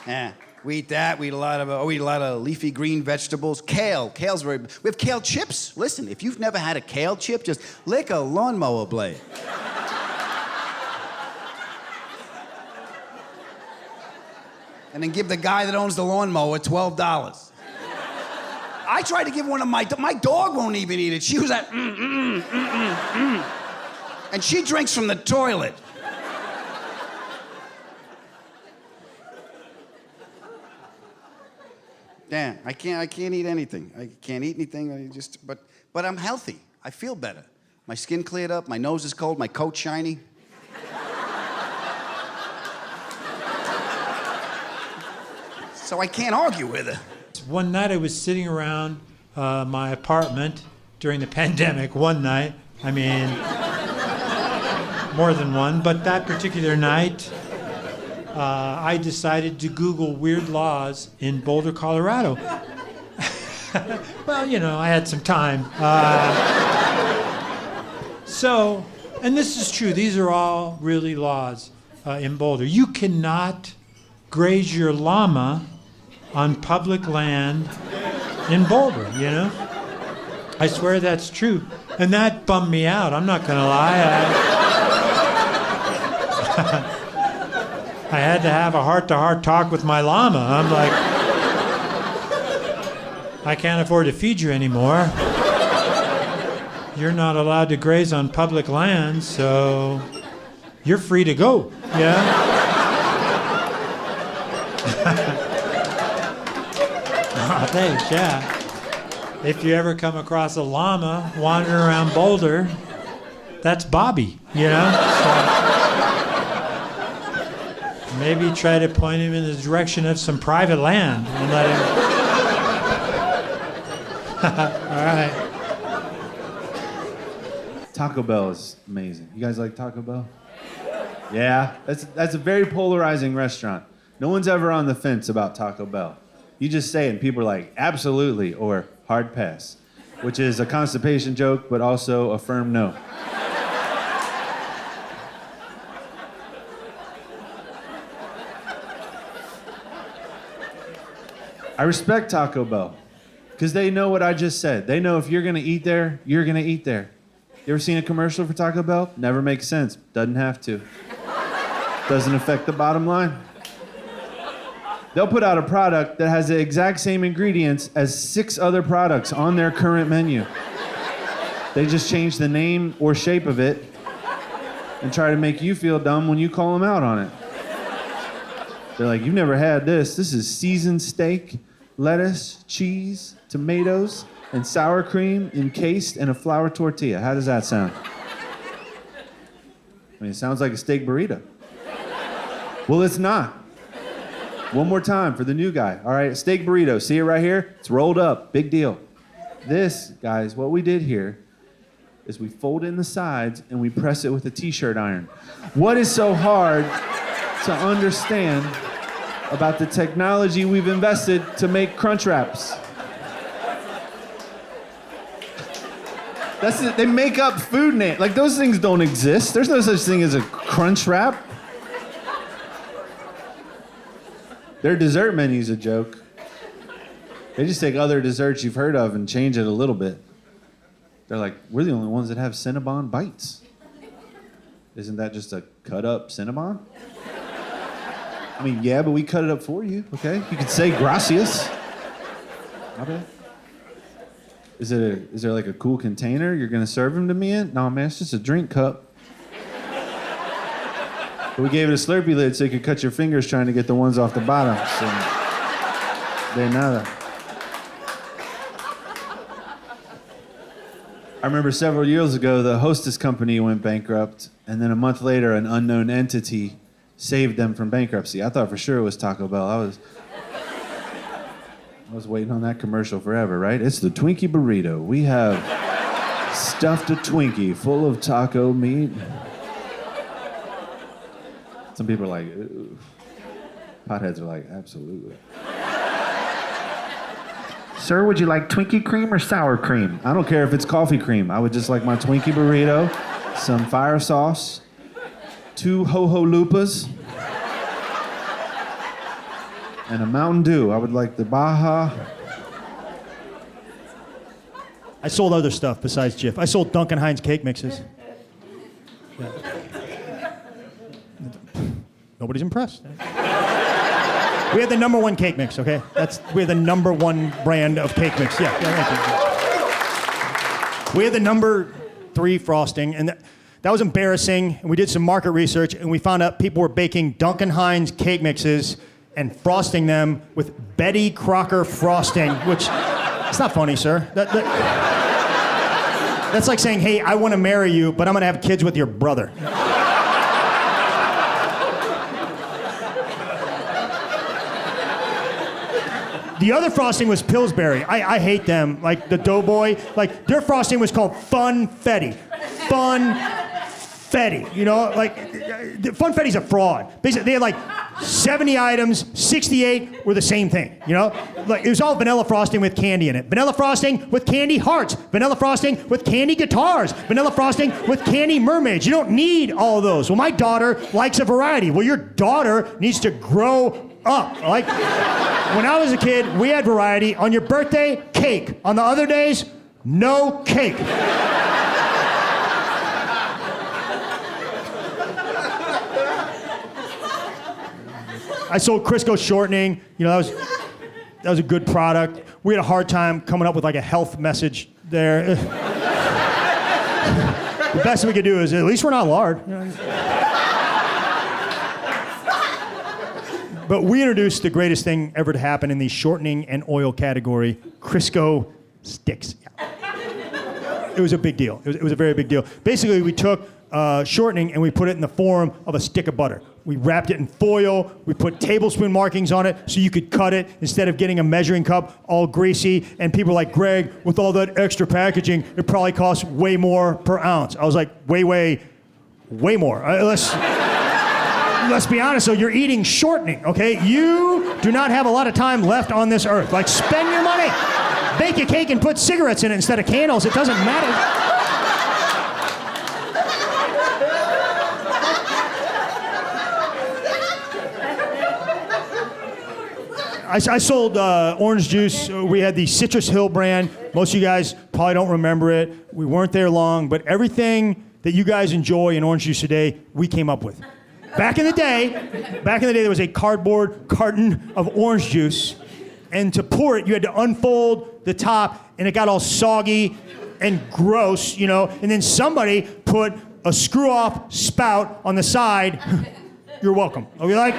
Speaker 6: Yeah, we eat that. We eat a lot of leafy green vegetables. Kale's very. We have kale chips. Listen, if you've never had a kale chip, just lick a lawnmower blade. And then give the guy that owns the lawnmower $12. I tried to give one of my dog won't even eat it. She was like, and she drinks from the toilet. Yeah, I can't eat anything. I can't eat anything. But I'm healthy. I feel better. My skin cleared up. My nose is cold. My coat's shiny. So I can't argue with her.
Speaker 7: One night I was sitting around my apartment during the pandemic. One night, I mean, more than one, but that particular night, I decided to Google weird laws in Boulder, Colorado. Well, you know, I had some time. And this is true, these are all really laws in Boulder. You cannot graze your llama on public land in Boulder, you know? I swear that's true. And that bummed me out, I'm not gonna lie. I had to have a heart-to-heart talk with my llama. I'm like, I can't afford to feed you anymore. You're not allowed to graze on public land, so you're free to go, yeah? Oh, thanks, yeah. If you ever come across a llama wandering around Boulder, that's Bobby, you know? So, maybe try to point him in the direction of some private land and let him. All right.
Speaker 1: Taco Bell is amazing. You guys like Taco Bell? Yeah, that's a very polarizing restaurant. No one's ever on the fence about Taco Bell. You just say it and people are like, absolutely, or hard pass, which is a constipation joke, but also a firm no. I respect Taco Bell because they know what I just said. They know if you're going to eat there, you're going to eat there. You ever seen a commercial for Taco Bell? Never makes sense. Doesn't have to. Doesn't affect the bottom line. They'll put out a product that has the exact same ingredients as 6 other products on their current menu. They just change the name or shape of it and try to make you feel dumb when you call them out on it. They're like, you've never had this. This is seasoned steak, lettuce, cheese, tomatoes, and sour cream encased in a flour tortilla. How does that sound? I mean, it sounds like a steak burrito. Well, it's not. One more time for the new guy. All right, steak burrito. See it right here? It's rolled up. Big deal. This, guys, what we did here is we fold in the sides and we press it with a t-shirt iron. What is so hard to understand about the technology we've invested to make crunch wraps? That's it. They make up food names. Like, those things don't exist. There's no such thing as a crunch wrap. Their dessert menu's a joke. They just take other desserts you've heard of and change it a little bit. They're like, we're the only ones that have Cinnabon bites. Isn't that just a cut up Cinnabon? I mean, yeah, but we cut it up for you, okay? You could say gracias. My bad. Is there like a cool container you're gonna serve them to me in? No, man, it's just a drink cup. But we gave it a Slurpee lid so you could cut your fingers trying to get the ones off the bottom. So, de nada. I remember several years ago, the Hostess company went bankrupt, and then a month later, an unknown entity saved them from bankruptcy. I thought for sure it was Taco Bell. I was waiting on that commercial forever, right? It's the Twinkie burrito. We have stuffed a Twinkie full of taco meat. Some people are like, ooh. Potheads are like, absolutely. Sir, would you like Twinkie cream or sour cream? I don't care if it's coffee cream. I would just like my Twinkie burrito, some fire sauce, 2 Ho-Ho Lupas, and a Mountain Dew. I would like the Baja.
Speaker 5: I sold other stuff besides Jif. I sold Duncan Hines cake mixes. Yeah. Nobody's impressed. We had the #1 cake mix, okay? We had the #1 brand of cake mix. Yeah. We had the #3 frosting, and that was embarrassing. And we did some market research, and we found out people were baking Duncan Hines cake mixes and frosting them with Betty Crocker frosting, which it's not funny, sir. That's like saying, hey, I want to marry you, but I'm going to have kids with your brother. The other frosting was Pillsbury. I hate them. Like the Doughboy. Like their frosting was called Funfetti. Funfetti. You know, like Funfetti's a fraud. Basically, they had like 70 items, 68 were the same thing. You know, like it was all vanilla frosting with candy in it. Vanilla frosting with candy hearts. Vanilla frosting with candy guitars. Vanilla frosting with candy mermaids. You don't need all of those. Well, my daughter likes a variety. Well, your daughter needs to grow up. Like when I was a kid, we had variety. On your birthday, cake. On the other days, no cake. I sold Crisco shortening. You know, that was a good product. We had a hard time coming up with like a health message there. The best we could do is at least we're not lard. You know? But we introduced the greatest thing ever to happen in the shortening and oil category, Crisco sticks. It was a big deal. It was a very big deal. Basically, we took shortening and we put it in the form of a stick of butter. We wrapped it in foil. We put tablespoon markings on it so you could cut it instead of getting a measuring cup all greasy. And people were like, Greg, with all that extra packaging, it probably costs way more per ounce. I was like, way more. Let's be honest, though, you're eating shortening, okay? You do not have a lot of time left on this earth. Like, spend your money. Bake a cake and put cigarettes in it instead of candles. It doesn't matter. I sold orange juice. We had the Citrus Hill brand. Most of you guys probably don't remember it. We weren't there long, but everything that you guys enjoy in orange juice today, we came up with. Back in the day, there was a cardboard carton of orange juice, and to pour it, you had to unfold the top, and it got all soggy and gross, you know, and then somebody put a screw-off spout on the side. You're welcome. Are we like?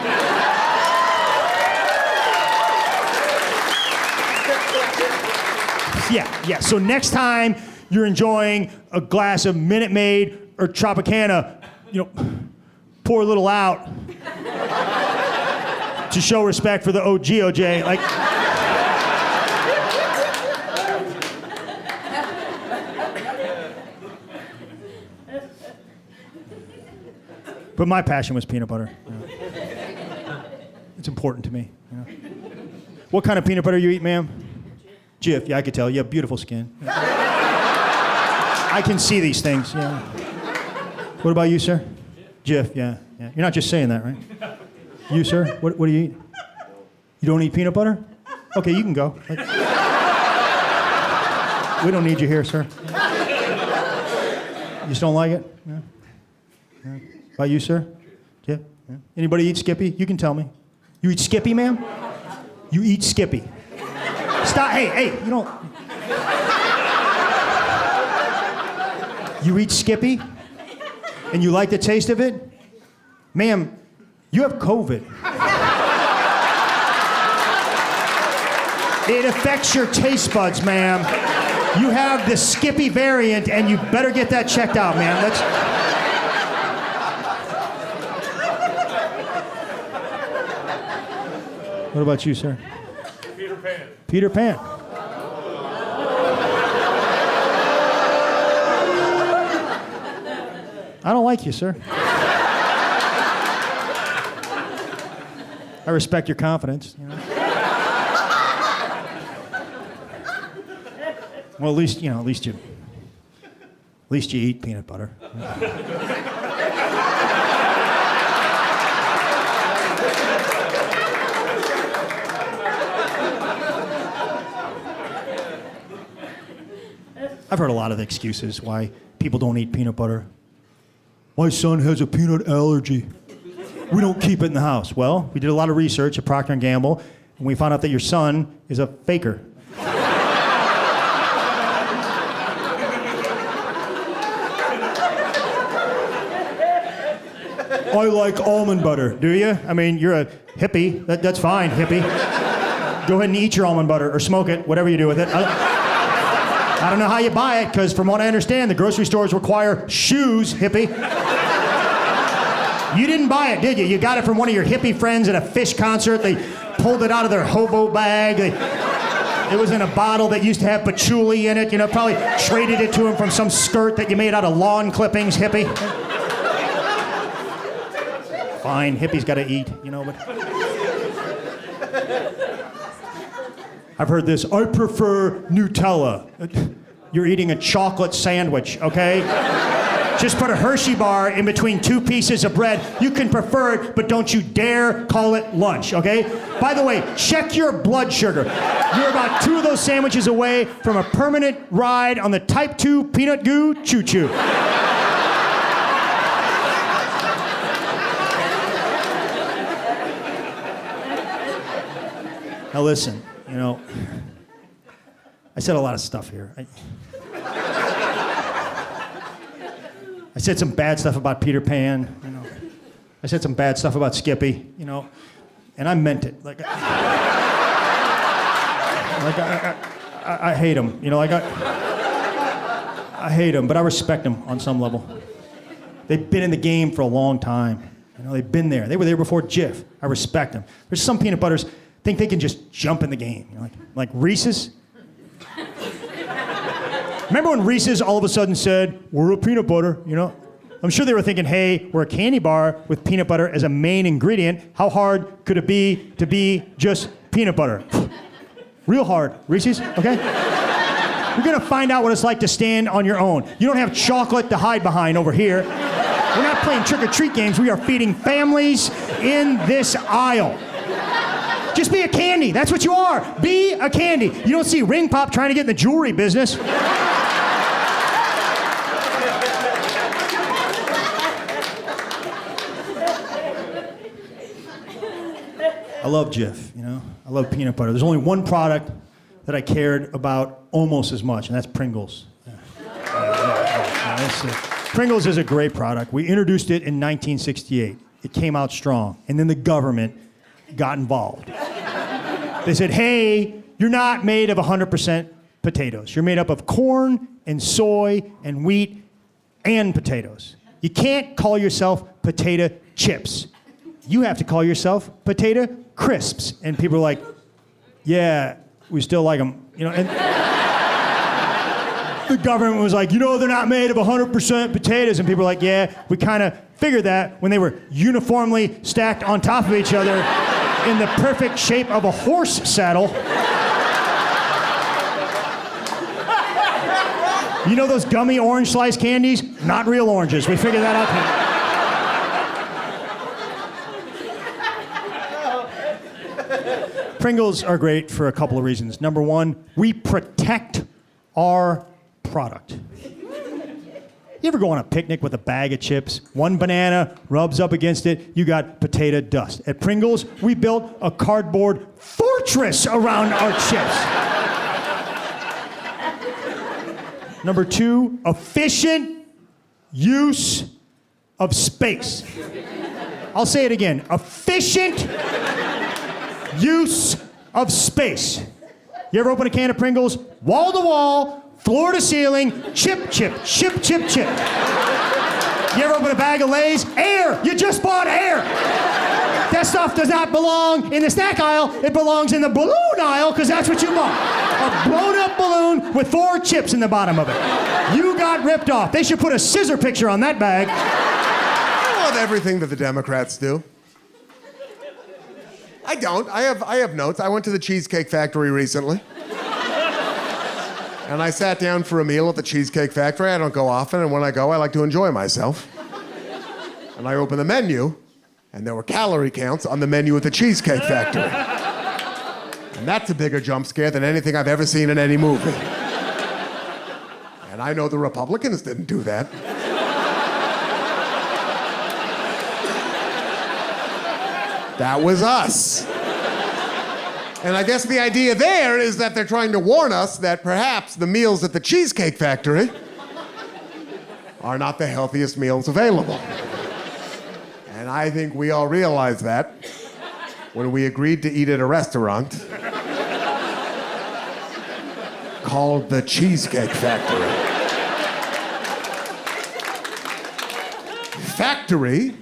Speaker 5: Yeah. So next time you're enjoying a glass of Minute Maid or Tropicana, you know, pour a little out to show respect for the OG. Like, but my passion was peanut butter. You know. It's important to me. You know. What kind of peanut butter you eat, ma'am? Jif. Yeah, I could tell. You have beautiful skin. I can see these things. Yeah. What about you, sir? Jif, yeah. You're not just saying that, right? You, sir? What do you eat? You don't eat peanut butter? Okay, you can go. We don't need you here, sir. You just don't like it? Yeah. About you, sir? Jif? Yeah. Anybody eat Skippy? You can tell me. You eat Skippy, ma'am? You eat Skippy. Stop. Hey, you don't. You eat Skippy? And you like the taste of it? Ma'am, you have COVID. It affects your taste buds, ma'am. You have the Skippy variant, and you better get that checked out, ma'am. What about you, sir?
Speaker 8: Peanut
Speaker 5: Peter Pan. I don't like you, sir. I respect your confidence. You know? Well, at least you eat peanut butter. I've heard a lot of excuses why people don't eat peanut butter. My son has a peanut allergy. We don't keep it in the house. Well, we did a lot of research at Procter & Gamble, and we found out that your son is a faker. I like almond butter. Do you? I mean, you're a hippie. That's fine, hippie. Go ahead and eat your almond butter or smoke it, whatever you do with it. I don't know how you buy it, because from what I understand, the grocery stores require shoes, hippie. You didn't buy it, did you? You got it from one of your hippie friends at a Fish concert. They pulled it out of their hobo bag. It was in a bottle that used to have patchouli in it. You know, probably traded it to him from some skirt that you made out of lawn clippings, hippie. Fine, hippie's got to eat, you know, but... I've heard this, I prefer Nutella. You're eating a chocolate sandwich, okay? Just put a Hershey bar in between two pieces of bread. You can prefer it, but don't you dare call it lunch, okay? By the way, check your blood sugar. You're about 2 of those sandwiches away from a permanent ride on the Type 2 peanut goo choo-choo. Now listen, you know, I said a lot of stuff here. I said some bad stuff about Peter Pan, you know. I said some bad stuff about Skippy, you know, and I meant it. I hate him, you know. I hate him, but I respect him on some level. They've been in the game for a long time. You know, they've been there. They were there before Jif. I respect them. There's some peanut butters think they can just jump in the game, you know, like Reese's. Remember when Reese's all of a sudden said, we're a peanut butter, you know? I'm sure they were thinking, hey, we're a candy bar with peanut butter as a main ingredient. How hard could it be to be just peanut butter? Real hard, Reese's, okay? You're gonna find out what it's like to stand on your own. You don't have chocolate to hide behind over here. We're not playing trick-or-treat games. We are feeding families in this aisle. Just be a candy. That's what you are. Be a candy. You don't see Ring Pop trying to get in the jewelry business. I love Jif, you know. I love peanut butter. There's only one product that I cared about almost as much, and that's Pringles. Pringles is a great product. We introduced it in 1968. It came out strong, and then the government got involved. They said, hey, you're not made of 100% potatoes. You're made up of corn and soy and wheat and potatoes. You can't call yourself potato chips. You have to call yourself potato crisps. And people are like, yeah, we still like them. You know, and the government was like, you know, they're not made of 100% potatoes. And people are like, yeah, we kind of figured that when they were uniformly stacked on top of each other in the perfect shape of a horse saddle. You know those gummy orange slice candies? Not real oranges. We figured that out. Pringles are great for a couple of reasons. Number one, we protect our product. You ever go on a picnic with a bag of chips? One banana rubs up against it, you got potato dust. At Pringles, we built a cardboard fortress around our chips. Number two, efficient use of space. I'll say it again, efficient use of space. You ever open a can of Pringles? Wall to wall, floor to ceiling, chip, chip, chip, chip, chip. You ever open a bag of Lay's? Air! You just bought air! That stuff does not belong in the snack aisle. It belongs in the balloon aisle because that's what you bought. A blown up balloon with 4 chips in the bottom of it. You got ripped off. They should put a scissor picture on that bag.
Speaker 4: I love everything that the Democrats do. I don't. I have notes. I went to the Cheesecake Factory recently. And I sat down for a meal at the Cheesecake Factory. I don't go often, and when I go, I like to enjoy myself. And I opened the menu, and there were calorie counts on the menu at the Cheesecake Factory. And that's a bigger jump scare than anything I've ever seen in any movie. And I know the Republicans didn't do that. That was us. And I guess the idea there is that they're trying to warn us that perhaps the meals at the Cheesecake Factory are not the healthiest meals available. And I think we all realized that when we agreed to eat at a restaurant called the Cheesecake Factory. Factory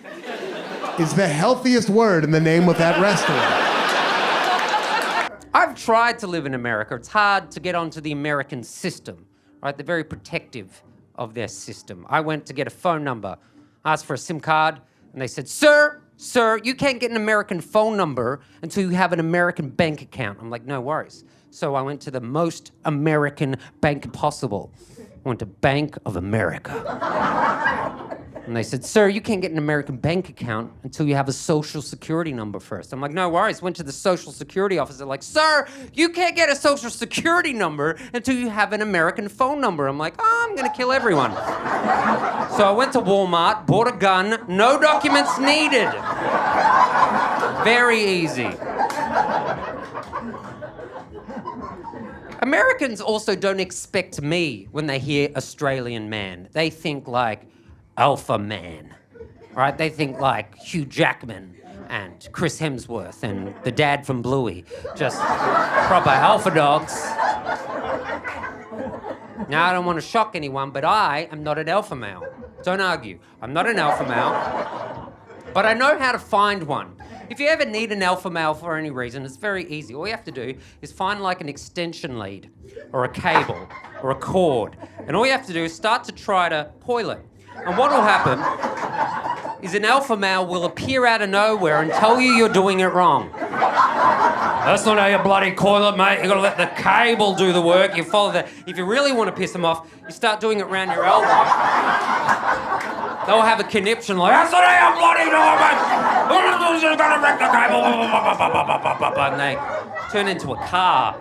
Speaker 4: is the healthiest word in the name of that restaurant.
Speaker 2: I've tried to live in America. It's hard to get onto the American system, right? They're very protective of their system. I went to get a phone number, asked for a SIM card, and they said, Sir, you can't get an American phone number until you have an American bank account. I'm like, no worries. So I went to the most American bank possible. I went to Bank of America. And they said, sir, you can't get an American bank account until you have a social security number first. I'm like, no worries. Went to the social security office. They're like, sir, you can't get a social security number until you have an American phone number. I'm like, oh, I'm gonna kill everyone. So I went to Walmart, bought a gun, no documents needed. Very easy. Americans also don't expect me when they hear Australian man. They think like, alpha man, right? They think like Hugh Jackman and Chris Hemsworth and the dad from Bluey, just proper alpha dogs. Now, I don't want to shock anyone, but I am not an alpha male. Don't argue. I'm not an alpha male, but I know how to find one. If you ever need an alpha male for any reason, it's very easy. All you have to do is find like an extension lead or a cable or a cord, and all you have to do is start to try to coil it. And what will happen is an alpha male will appear out of nowhere and tell you you're doing it wrong. That's not how you bloody coil it, mate. You've got to let the cable do the work. You follow the... If you really want to piss them off, you start doing it around your elbow. They'll have a conniption like, that's not how you bloody do it, mate. You've got to wreck the cable. And they turn into a car.